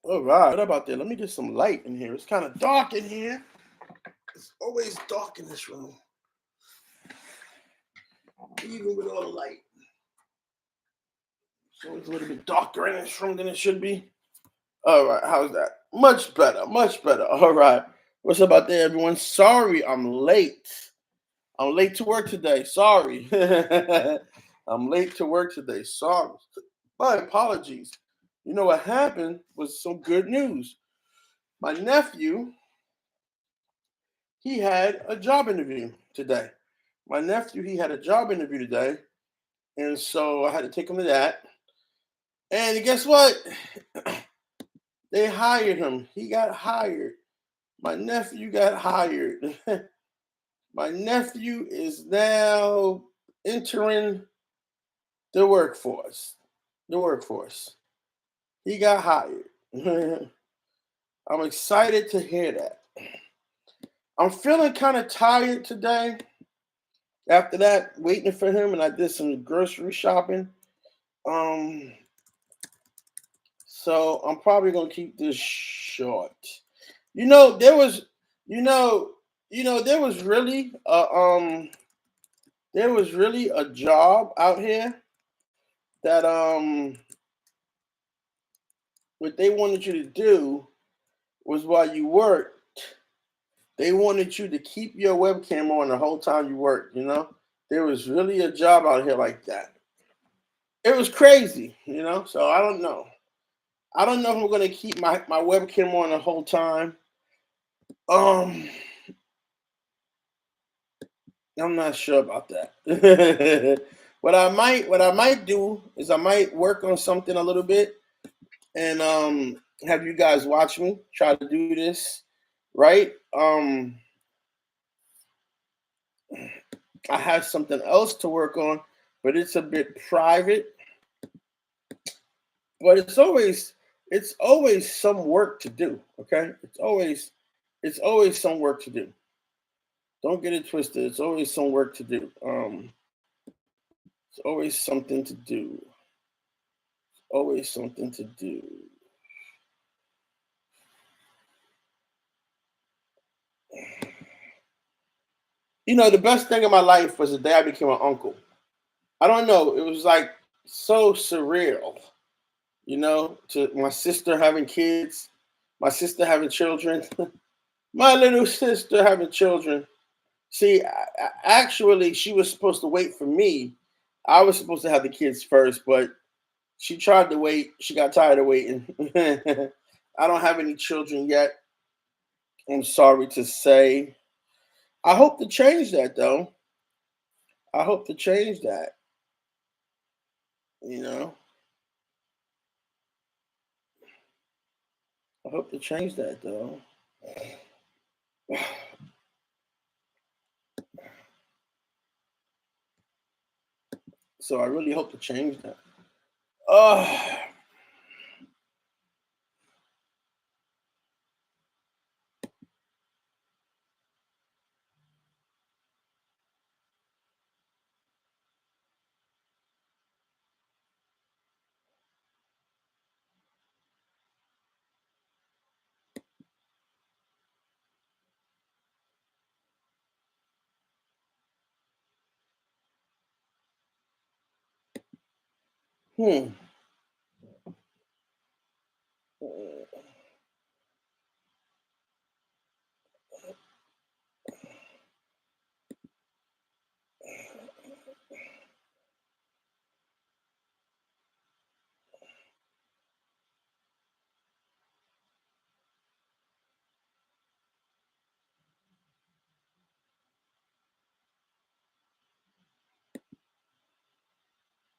All right, what about that? Let me get some light in here. It's kind of dark in here. It's always dark in this room, even with all the light. It's always a little bit darker in this room than it should be. All right, how's that? Much better, much better. All right, what's up out there, everyone? Sorry, I'm late. I'm late to work today. Sorry. I'm late to work today. Sorry. My apologies. You know what happened was some good news. My nephew, he had a job interview today. My nephew, he had a job interview today. And so I had to take him to that. And guess what? They hired him. He got hired. My nephew got hired. My nephew is now entering the workforce. The workforce. He got hired. I'm excited to hear that. I'm feeling kind of tired today. After that, waiting for him, and I did some grocery shopping. Um, so I'm probably gonna keep this short. You know, there was, you know, there was really there was really a job out here that what they wanted you to do was while you worked, they wanted you to keep your webcam on the whole time you worked. There was really a job out here like that. It was crazy. So I don't know. I don't know if I'm gonna keep my webcam on the whole time. Um, I'm not sure about that. What I might do is I might work on something a little bit and have you guys watch me try to do this, right? I have something else to work on, but it's a bit private. But it's always some work to do. Okay, it's always some work to do. Don't get it twisted. It's always some work to do. It's always something to do. Always something to do. The best thing in my life was the day I became an uncle. I don't know. It was like so surreal, to my sister having kids, my sister having children, my little sister having children. See, actually, she was supposed to wait for me. I was supposed to have the kids first, but she tried to wait. She got tired of waiting. I don't have any children yet. I'm sorry to say. I hope to change that, though. I hope to change that. You know, I hope to change that, though. So I really hope to change that. Oh, hmm.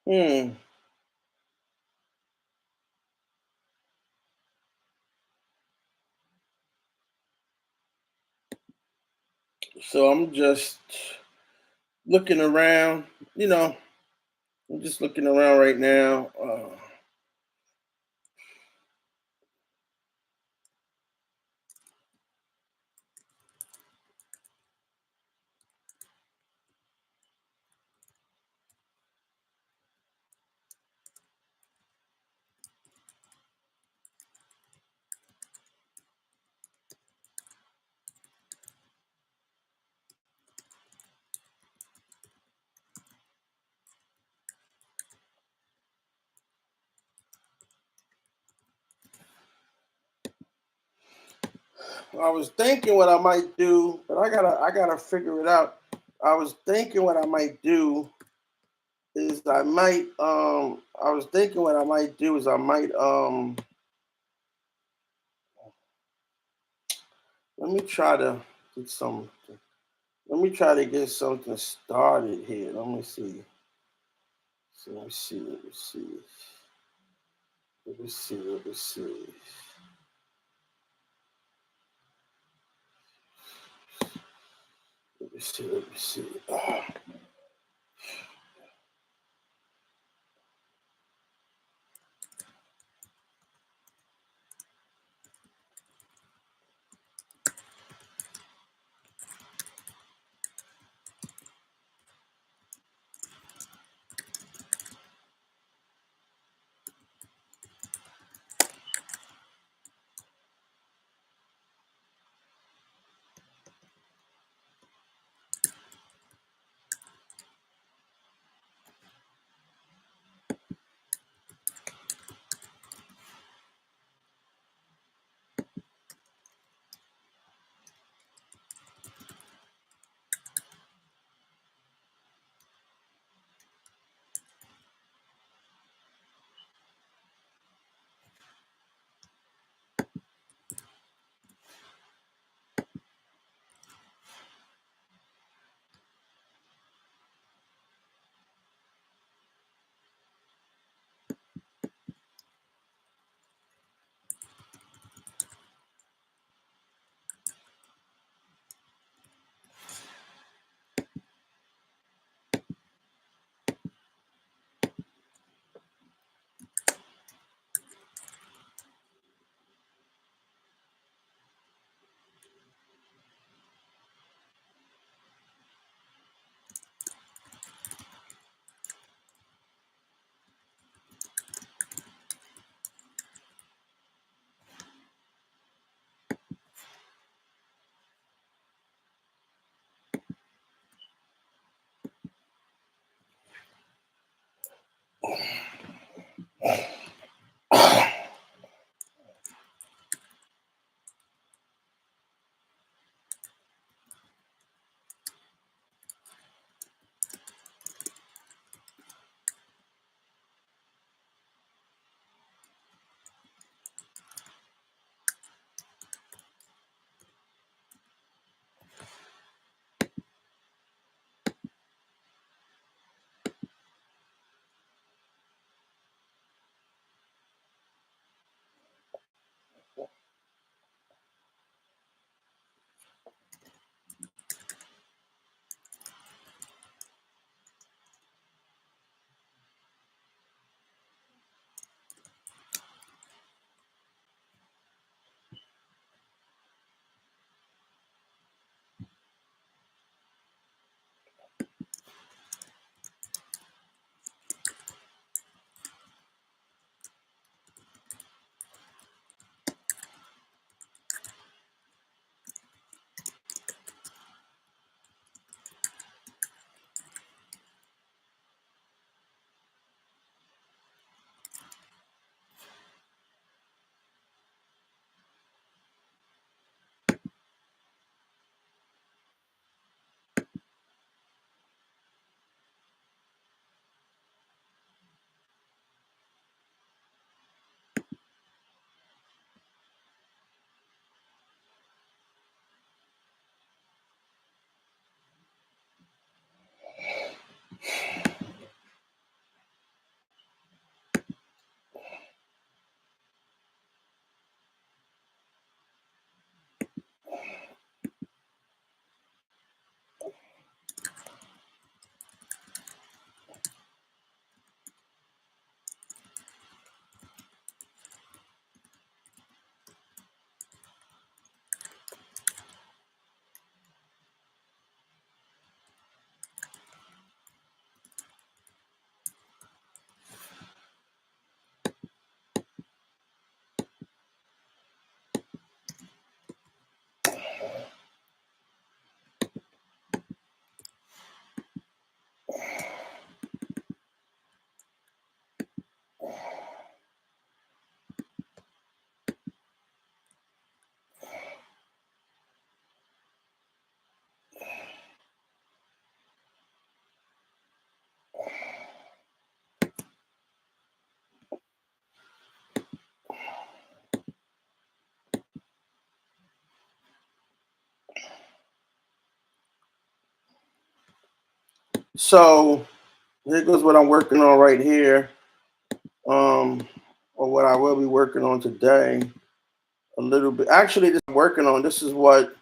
Hmm. So I'm just looking around. You know, I'm just looking around right now. I was thinking what I might do, but I gotta figure it out. I was thinking what I might do is I was thinking what I might do is I might let me try to get some let me try to get something started here. Let me see. So let me see, let me see. Let me see, let me see. Let me see, let me see. So here goes what I'm working on right here. Um, or what I will be working on today. A little bit. Actually, this I'm working on. This is what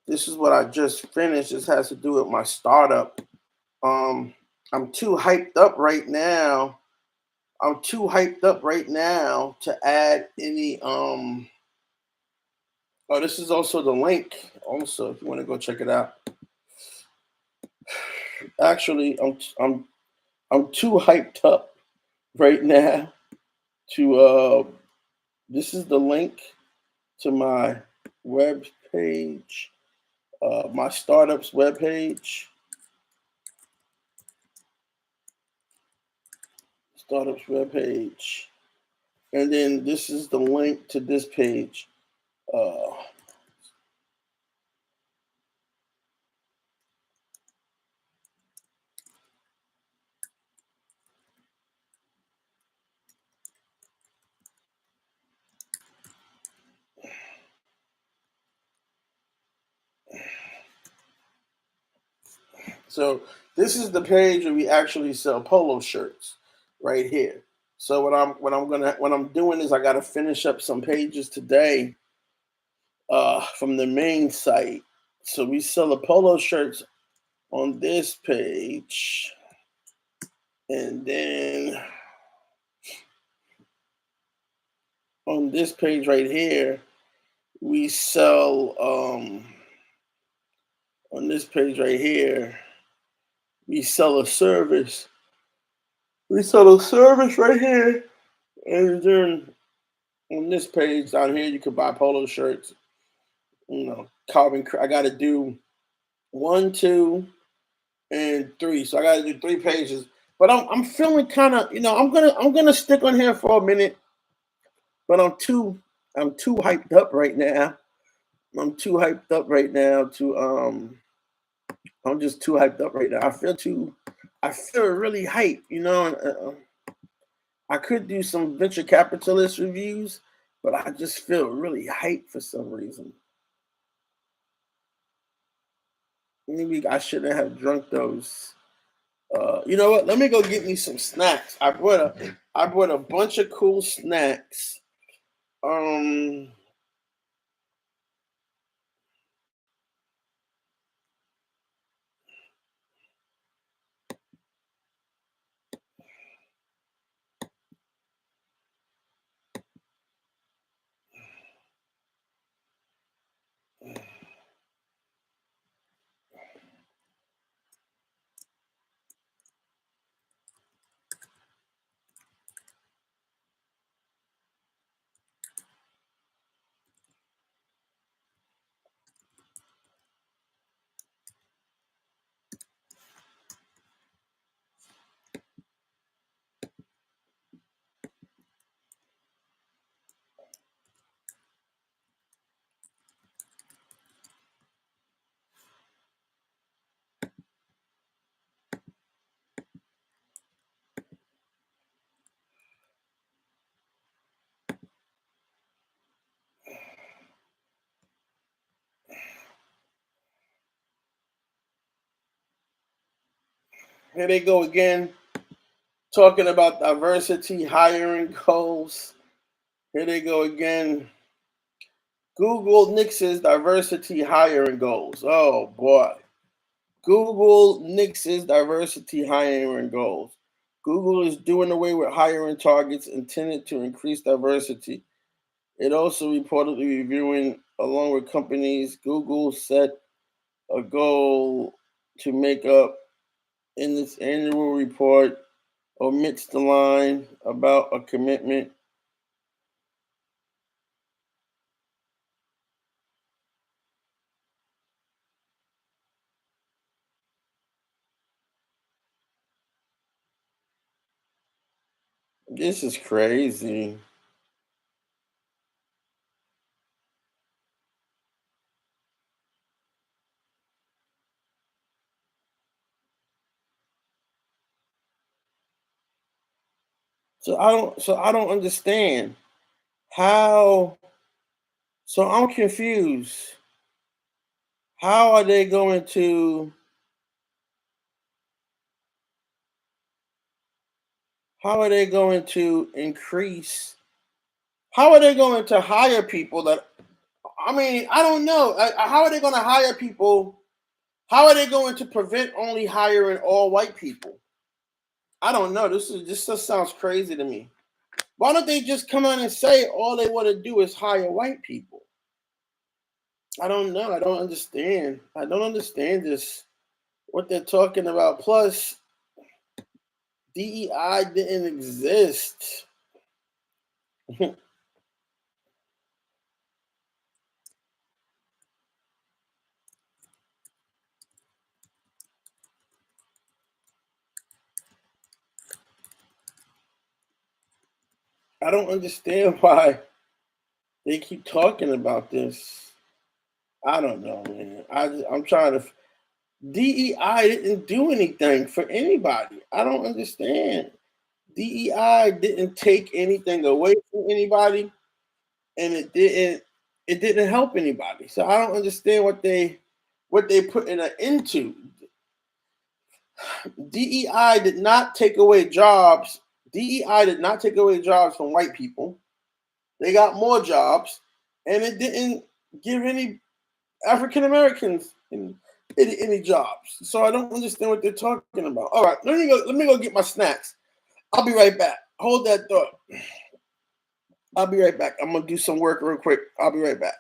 I just finished. This has to do with my startup. Um, I'm too hyped up right now. I'm too hyped up right now to add any. Oh, this is also the link. Also, if you want to go check it out. Actually, I'm too hyped up right now to. This is the link to my web page. My startup's web page. Startup's web page. And then this is the link to this page. Uh, so this is the page where we actually sell polo shirts, right here. So what I'm doing is I got to finish up some pages today from the main site. So we sell the polo shirts on this page, and then on this page right here, we sell on this page right here, we sell a service. We sell a service right here, and then on this page down here, you can buy polo shirts. Carbon. I got to do 1, 2, and 3. So I got to do 3 pages. But I'm feeling kind of, I'm gonna stick on here for a minute. But I'm too hyped up right now. I'm too hyped up right now to I'm just too hyped up right now. I feel really hyped, I could do some venture capitalist reviews, but I just feel really hyped for some reason. Maybe I shouldn't have drunk those. You know what? Let me go get me some snacks. I brought a bunch of cool snacks. Um, Here they go again, talking about diversity hiring goals. Here they go again. Google nixes diversity hiring goals. Oh boy. Google nixes diversity hiring goals. Google is doing away with hiring targets intended to increase diversity. It also reportedly reviewing, along with companies, Google set a goal to make up in its annual report, omits the line about a commitment. This is crazy. So I don't understand how. So I'm confused. How are they going to how are they going to increase? How are they going to hire people that? I mean, I don't know. How are they going to hire people? How are they going to prevent only hiring all white people? I don't know. This just sounds crazy to me. Why don't they just come out and say all they want to do is hire white people? I don't know. I don't understand. I don't understand this. What they're talking about. Plus, DEI didn't exist. I don't understand why they keep talking about this. I don't know, man. I'm trying to. DEI didn't do anything for anybody. I don't understand. DEI didn't take anything away from anybody, and it didn't help anybody. So I don't understand what they put in an into. DEI did not take away jobs. DEI did not take away jobs from white people. They got more jobs, and it didn't give any African Americans any jobs. So I don't understand what they're talking about. All right, let me go. Let me go get my snacks. I'll be right back. Hold that thought. I'll be right back. I'm gonna do some work real quick. I'll be right back.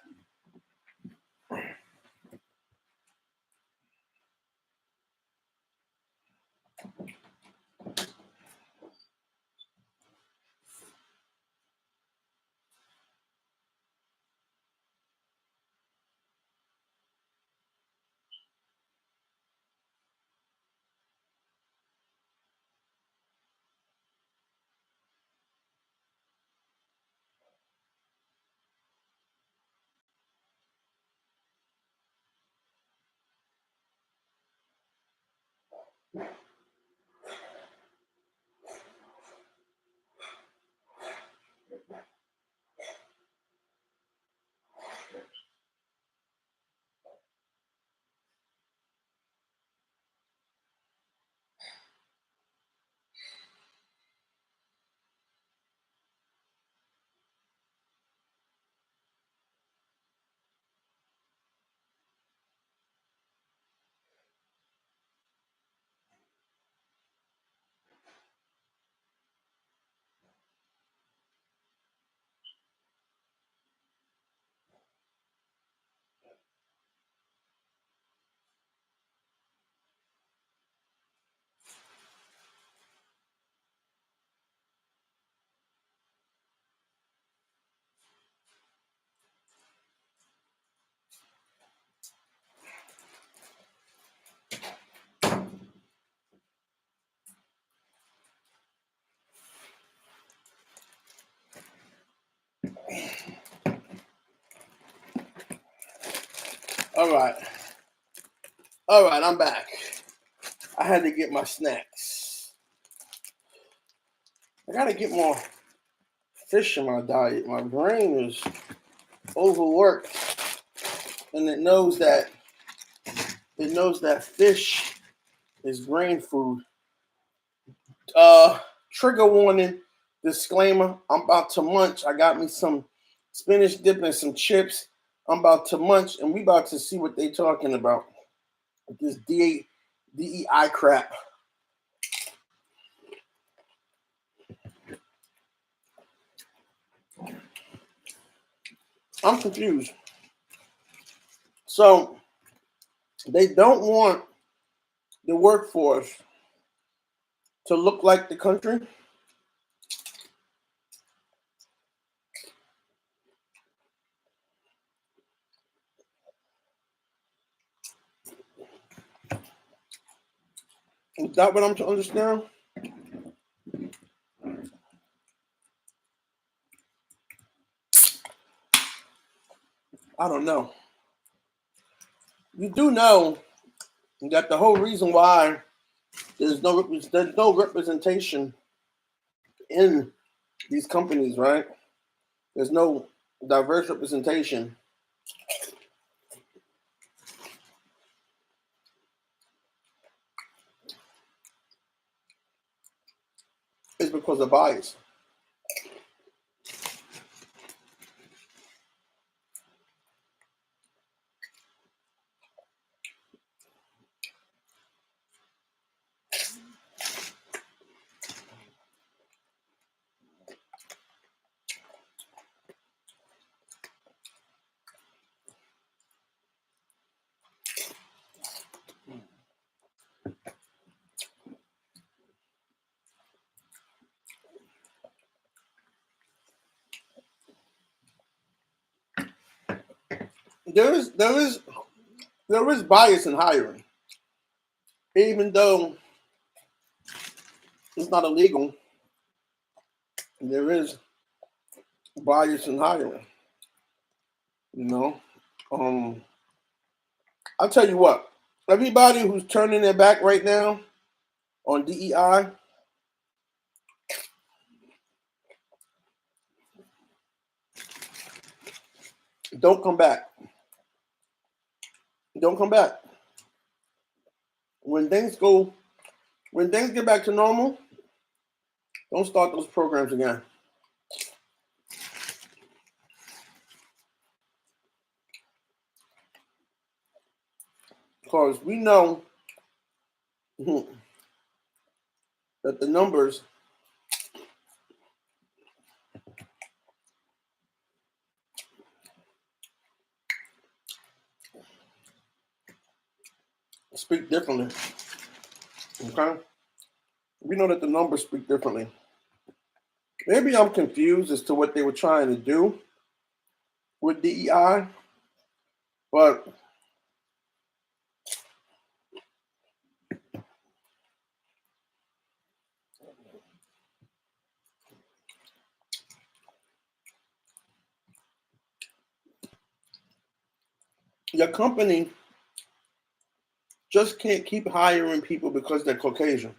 All right. All right, I'm back. I had to get my snacks. I gotta get more fish in my diet. My brain is overworked, and it knows that fish is brain food. Trigger warning, disclaimer. I'm about to munch. I got me some spinach dip and some chips. I'm about to munch, and we about to see what they talking about. This DEI crap. I'm confused. So they don't want the workforce to look like the country. Is that what I'm to understand? I don't know. You do know that the whole reason why there's no representation in these companies, right? There's no diverse representation is because because of bias. There is bias in hiring, even though it's not illegal. There is bias in hiring. You know, I'll tell you what. Everybody who's turning their back right now on DEI, don't come back. Don't come back. When things get back to normal, don't start those programs again. Because we know that the numbers speak differently. Okay? We know that the numbers speak differently. Maybe I'm confused as to what they were trying to do with DEI, but your company just can't keep hiring people because they're Caucasian.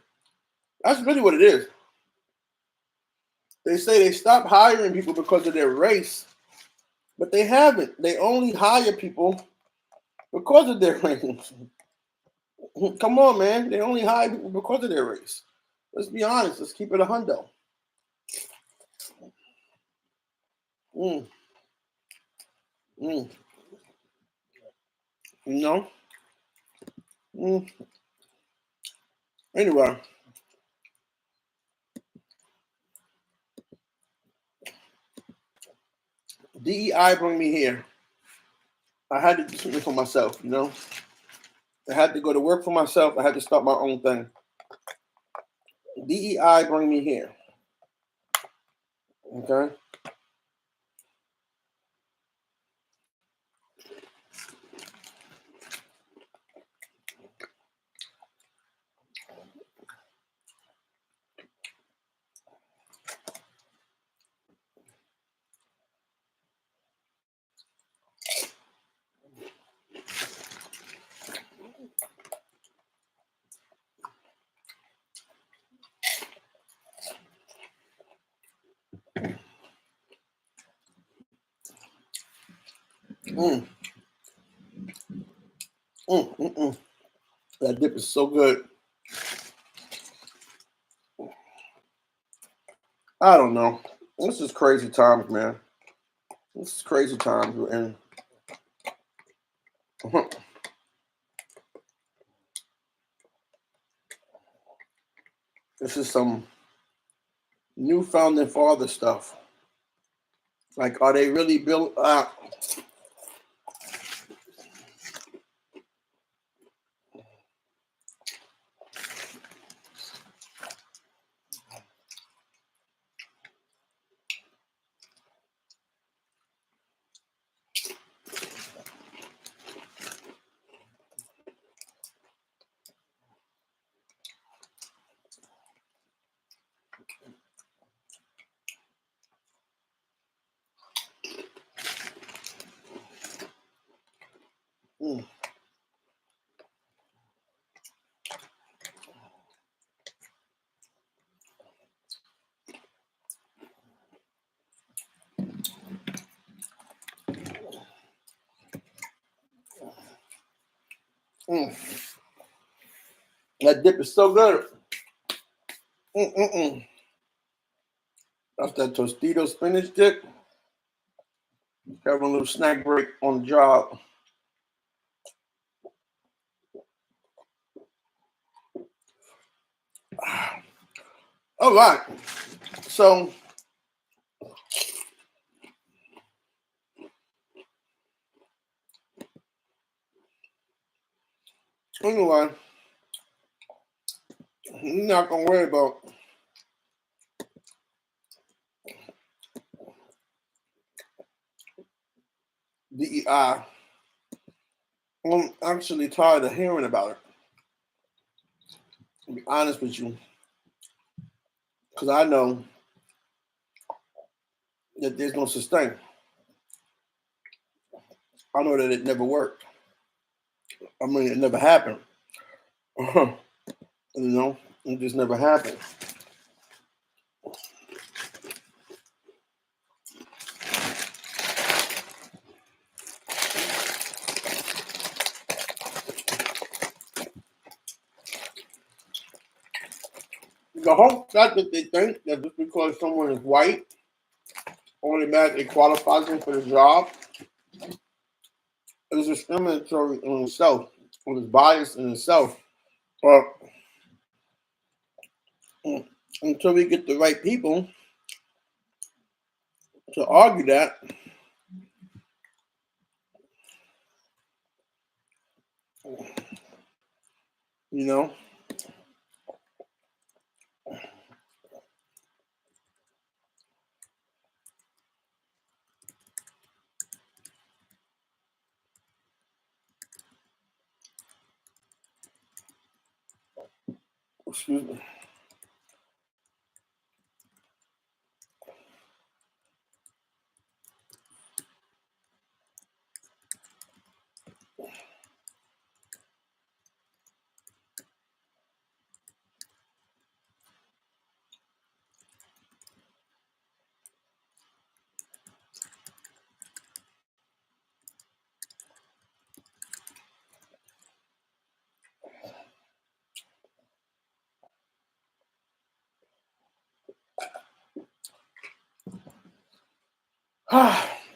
That's really what it is. They say they stop hiring people because of their race, but they haven't. They only hire people because of their race. Come on, man. They only hire people because of their race. Let's be honest. Let's keep it a hundo. Mm. Mm. You know? Mm. Anyway. DEI bring me here. I had to do something for myself, you know? I had to go to work for myself. I had to start my own thing. DEI bring me here. Okay? Mm. Mm. Mm. Mm. That dip is so good. I don't know. This is crazy times, man. This is crazy times we're in. This is some new founding father stuff. Like, are they really built? Mm. Mm. That dip is so good. Mm-mm-mm. That's that Tostito spinach dip. Having a little snack break on the job. All right. So anyway, you're not gonna worry about DEI. I'm actually tired of hearing about it. To be honest with you, because I know that there's no such thing. I know that it never worked. I mean, it never happened. You know, it just never happened. The whole fact that they think that just because someone is white automatically qualifies them for the job is discriminatory in itself, or is biased in itself. But until we get the right people to argue that, you know, excuse me.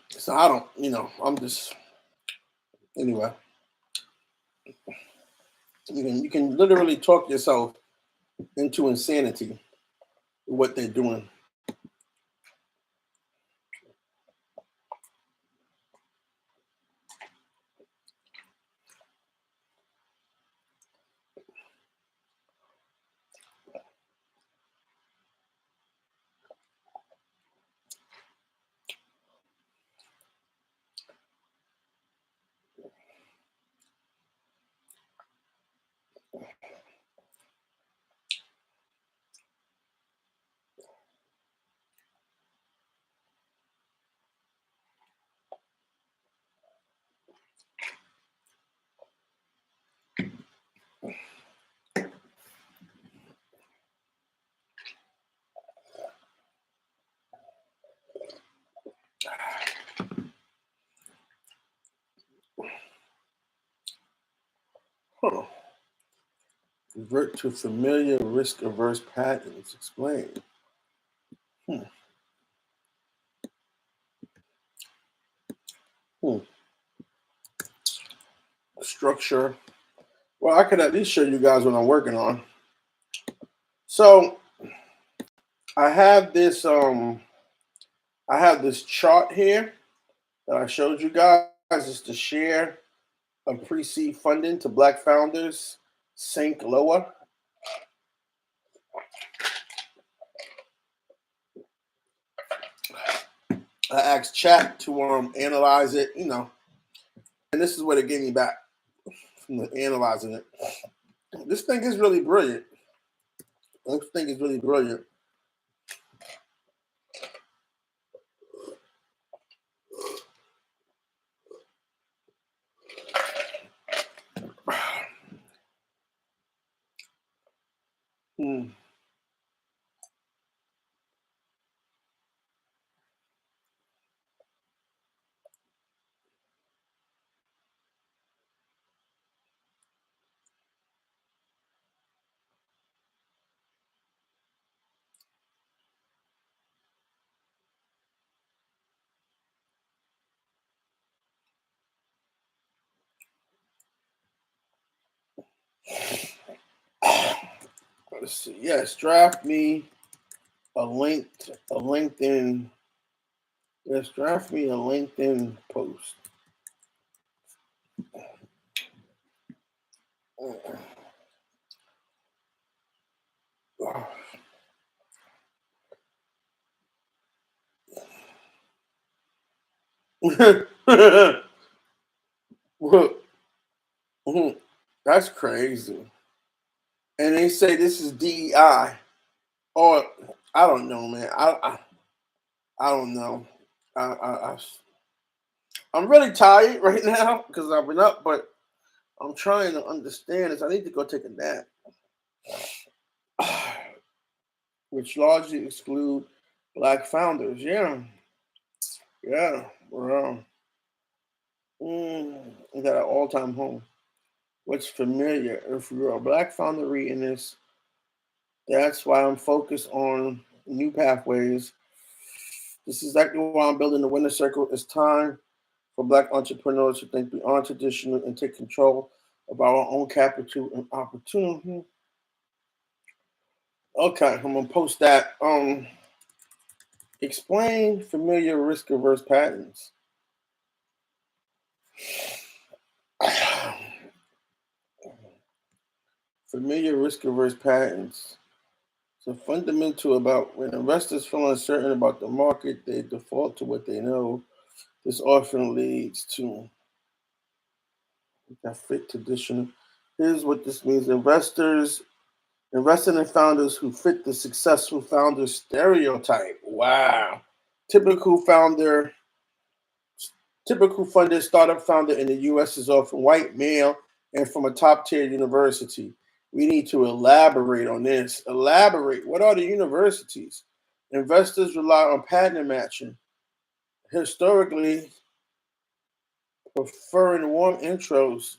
So I don't, I'm just anyway. You can literally talk yourself into insanity with what they're doing. Huh. Revert to familiar risk-averse patterns. Explain. Hmm. Hmm. Structure. Well, I could at least show you guys what I'm working on. So I have this chart here that I showed you guys. It's the share of pre-seed funding to Black founders sink lower. I asked chat to analyze it, and this is what it gave me back from analyzing it. This thing is really brilliant. This thing is really brilliant. Hmm. let's see. Yes, draft me a LinkedIn. Yes, draft me a LinkedIn post. That's crazy. And they say this is DEI. Or I don't know, man. I don't know. I'm really tired right now because I've been up, but I'm trying to understand this. I need to go take a nap, which largely exclude black founders. Yeah, yeah. Well, is that an all-time home? What's familiar? If you're a black founder reading this, that's why I'm focused on new pathways. This is exactly why I'm building the winner circle. It's time for black entrepreneurs to think beyond traditional and take control of our own capital and opportunity. Okay, I'm gonna post that. Explain familiar risk averse patterns. Familiar risk averse patterns. So fundamental about when investors feel uncertain about the market, they default to what they know. This often leads to that fit traditional. Here's what this means: investors investing in founders who fit the successful founder stereotype. Wow. Typical founder Typical funded startup founder in the US is often white, male, and from a top tier university. We need to elaborate on this. Elaborate. What are the universities? Investors rely on pattern matching, historically preferring warm intros.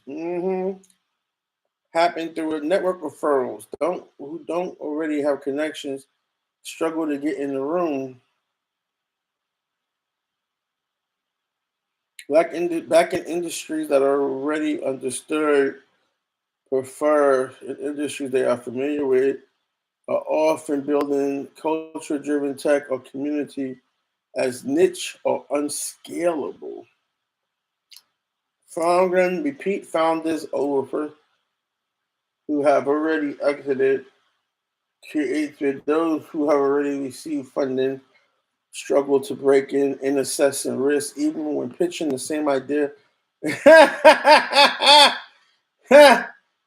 Happen through network referrals. Who don't already have connections struggle to get in the room. Back in industries that are already understood, prefer in industries they are familiar with, are often building culture driven tech or community as niche or unscalable. Found repeat founders over who have already exited creates with those who have already received funding struggle to break in assessing risk even when pitching the same idea.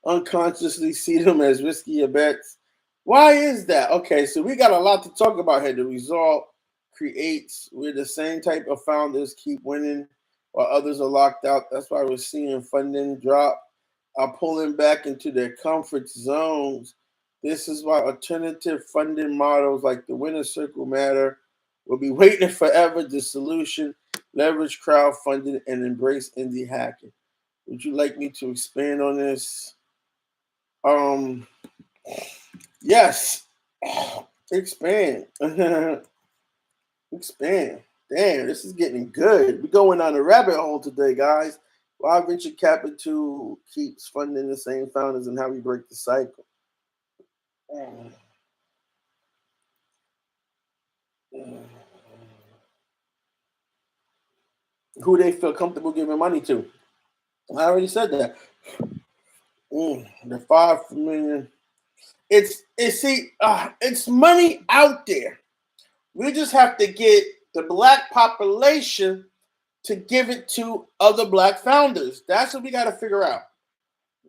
Unconsciously see them as riskier bets. Why is that? Okay, so we got a lot to talk about here. The result creates where the same type of founders keep winning while others are locked out. That's why we're seeing funding drop, are pulling back into their comfort zones. This is why alternative funding models like the winner circle matter. We'll be waiting forever. The solution: leverage crowdfunding and embrace indie hacking. Would you like me to expand on this? Um, yes. Expand. Expand. Damn, this is getting good. We're going on a rabbit hole today, guys. Why venture capital keeps funding the same founders and how we break the cycle. Mm. Mm. Who they feel comfortable giving money to. I already said that. The 5 million. It's money out there. We just have to get the black population to give it to other black founders. That's what we got to figure out.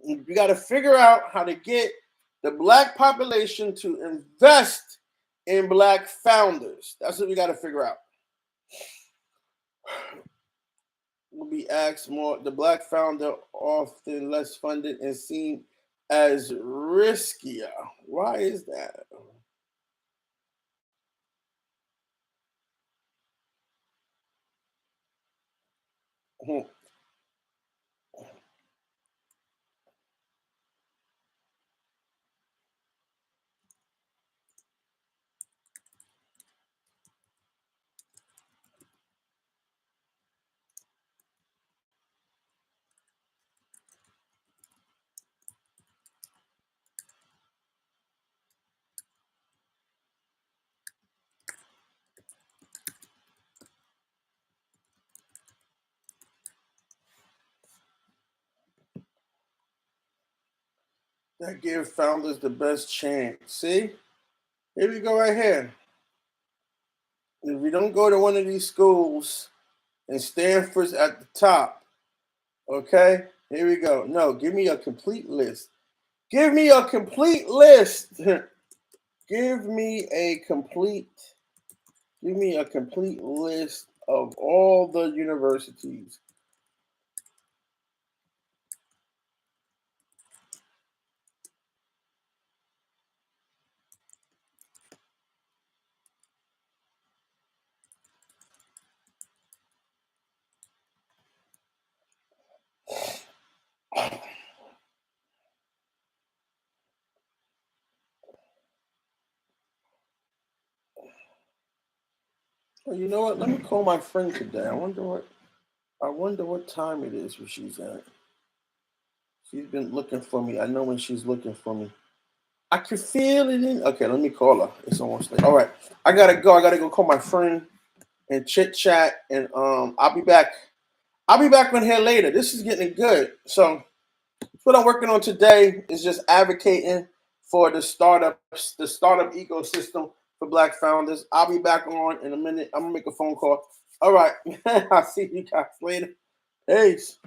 We got to figure out how to get the black population to invest in black founders. That's what we got to figure out. Will be asked more. The black founder often less funded and seen as riskier. Why is that? that give founders the best chance. See, here we go right here. If we don't go to one of these schools and Stanford's at the top, okay, here we go. No, give me a complete list. Give me a complete list. Give me a complete list of all the universities. Oh, you know what? Let me call my friend today. I wonder what time it is where she's at. She's been looking for me. I know when she's looking for me. I can feel it in. Okay, let me call her. It's almost late. All right, I gotta go. I gotta go call my friend and chit chat, and I'll be back. I'll be back on here later. This is getting good. So what I'm working on today is just advocating for the startup ecosystem for Black founders. I'll be back on in a minute. I'm gonna make a phone call. All right, I'll see you guys later. Peace.